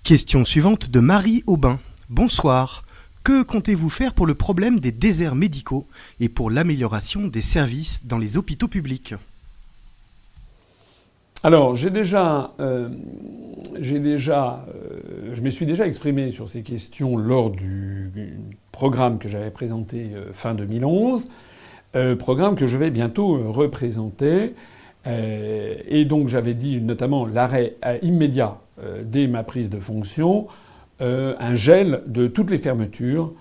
Question suivante de Marie Aubin. Bonsoir. Que comptez-vous faire pour le problème des déserts médicaux et pour l'amélioration des services dans les hôpitaux publics ? Alors, je me suis déjà exprimé sur ces questions lors du programme que j'avais présenté fin 2011, programme que je vais bientôt représenter. Et donc j'avais dit notamment l'arrêt immédiat dès ma prise de fonction, un gel de toutes les fermetures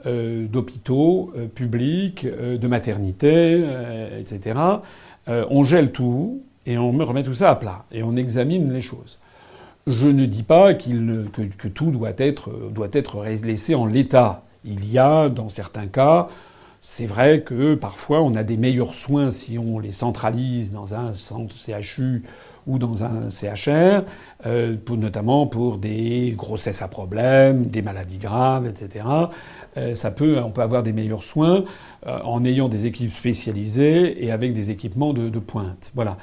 d'hôpitaux publics, de maternités, etc. On gèle tout et on remet tout ça à plat et on examine les choses. Je ne dis pas que tout doit être laissé en l'état. Il y a, dans certains cas, c'est vrai que parfois on a des meilleurs soins si on les centralise dans un centre CHU ou dans un CHR, notamment pour des grossesses à problème, des maladies graves, etc. On peut avoir des meilleurs soins en ayant des équipes spécialisées et avec des équipements de pointe. Voilà.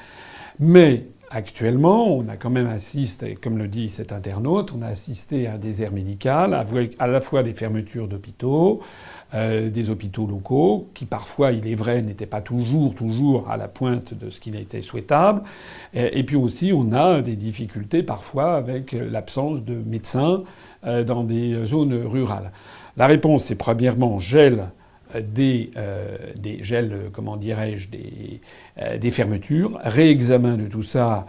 Mais actuellement, on a quand même assisté, comme le dit cet internaute, on a assisté à un désert médical, avec à la fois des fermetures d'hôpitaux, des hôpitaux locaux, qui parfois, il est vrai, n'étaient pas toujours à la pointe de ce qui était souhaitable. Et puis aussi, on a des difficultés parfois avec l'absence de médecins dans des zones rurales. La réponse, c'est premièrement des fermetures, réexamen de tout ça,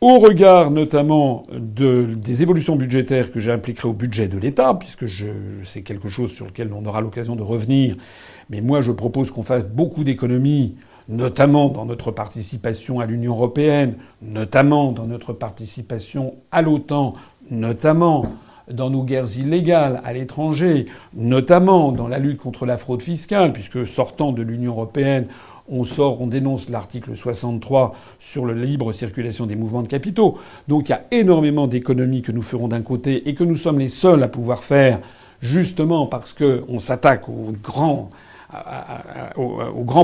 au regard notamment des évolutions budgétaires que j'impliquerai au budget de l'État, puisque c'est quelque chose sur lequel on aura l'occasion de revenir. Mais moi, je propose qu'on fasse beaucoup d'économies, notamment dans notre participation à l'Union européenne, notamment dans notre participation à l'OTAN, notamment dans nos guerres illégales à l'étranger, notamment dans la lutte contre la fraude fiscale, puisque sortant de l'Union européenne, on dénonce l'article 63 sur la libre circulation des mouvements de capitaux. Donc il y a énormément d'économies que nous ferons d'un côté et que nous sommes les seuls à pouvoir faire, justement parce qu'on s'attaque au grand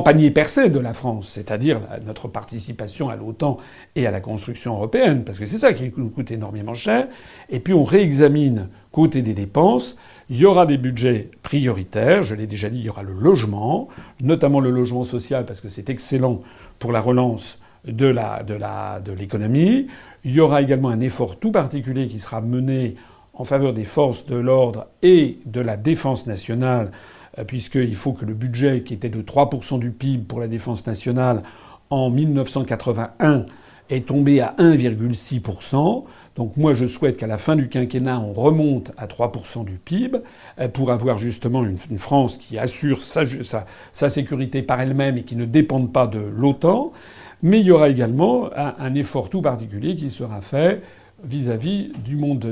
panier percé de la France, c'est-à-dire notre participation à l'OTAN et à la construction européenne, parce que c'est ça qui nous coûte énormément cher. Et puis on réexamine côté des dépenses. Il y aura des budgets prioritaires, je l'ai déjà dit, il y aura le logement, notamment le logement social, parce que c'est excellent pour la relance de l'économie. Il y aura également un effort tout particulier qui sera mené en faveur des forces de l'ordre et de la défense nationale, puisqu'il faut que le budget qui était de 3% du PIB pour la défense nationale en 1981 est tombé à 1,6%. Donc moi, je souhaite qu'à la fin du quinquennat, on remonte à 3% du PIB pour avoir justement une France qui assure sa sécurité par elle-même et qui ne dépende pas de l'OTAN. Mais il y aura également un effort tout particulier qui sera fait vis-à-vis du monde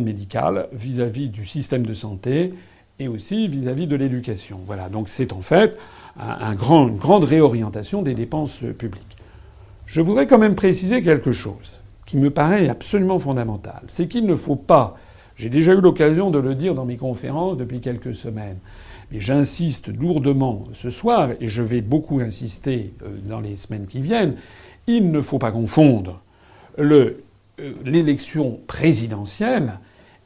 médical, vis-à-vis du système de santé et aussi vis-à-vis de l'éducation. Voilà. Donc c'est en fait une grande réorientation des dépenses publiques. Je voudrais quand même préciser quelque chose qui me paraît absolument fondamental. C'est qu'il ne faut pas, j'ai déjà eu l'occasion de le dire dans mes conférences depuis quelques semaines, mais j'insiste lourdement ce soir, et je vais beaucoup insister dans les semaines qui viennent, il ne faut pas confondre l'élection présidentielle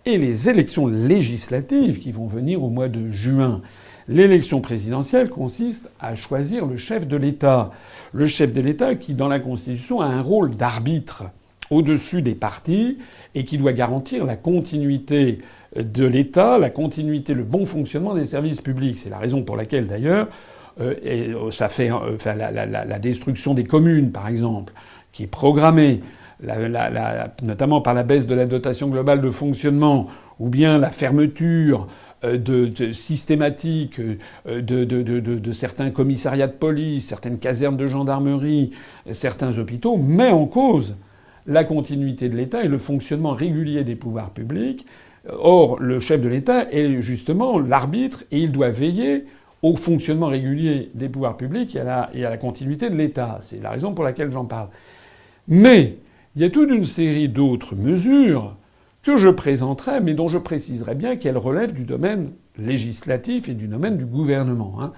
et les élections législatives qui vont venir au mois de juin. L'élection présidentielle consiste à choisir le chef de l'État. Le chef de l'État qui, dans la Constitution, a un rôle d'arbitre au-dessus des partis et qui doit garantir la continuité de l'État, la continuité, le bon fonctionnement des services publics. C'est la raison pour laquelle, d'ailleurs, la destruction des communes, par exemple, qui est programmée, notamment par la baisse de la dotation globale de fonctionnement, ou bien la fermeture systématique de certains commissariats de police, certaines casernes de gendarmerie, certains hôpitaux, met en cause la continuité de l'État et le fonctionnement régulier des pouvoirs publics. Or, le chef de l'État est justement l'arbitre et il doit veiller au fonctionnement régulier des pouvoirs publics et à la continuité de l'État. C'est la raison pour laquelle j'en parle. Mais il y a toute une série d'autres mesures que je présenterai, mais dont je préciserai bien qu'elles relèvent du domaine législatif et du domaine du gouvernement.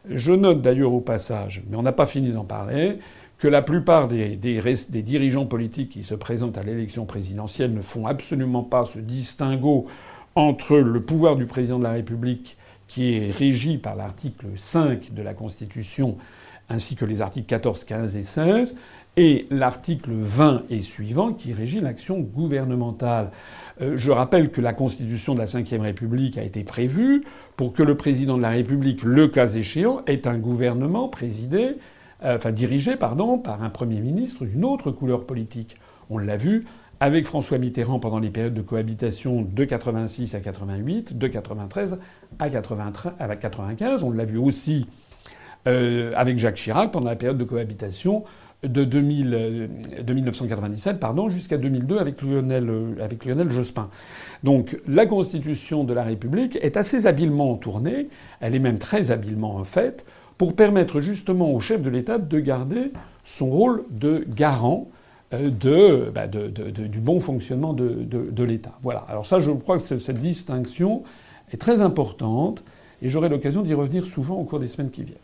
Je note d'ailleurs au passage, mais on n'a pas fini d'en parler, que la plupart des dirigeants politiques qui se présentent à l'élection présidentielle ne font absolument pas ce distinguo entre le pouvoir du président de la République, qui est régi par l'article 5 de la Constitution, ainsi que les articles 14, 15 et 16, et l'article 20 et suivant, qui régit l'action gouvernementale. Je rappelle que la Constitution de la Ve République a été prévue pour que le président de la République, le cas échéant, ait un gouvernement dirigé par un Premier ministre d'une autre couleur politique. On l'a vu avec François Mitterrand pendant les périodes de cohabitation de 86 à 88, de 93 à 95. On l'a vu aussi avec Jacques Chirac pendant la période de cohabitation de 1997 jusqu'à 2002 avec Lionel Jospin. Donc la Constitution de la République est assez habilement tournée, elle est même très habilement faite, pour permettre justement au chef de l'État de garder son rôle de garant du bon fonctionnement de l'État. Voilà. Alors ça, je crois que cette distinction est très importante et j'aurai l'occasion d'y revenir souvent au cours des semaines qui viennent.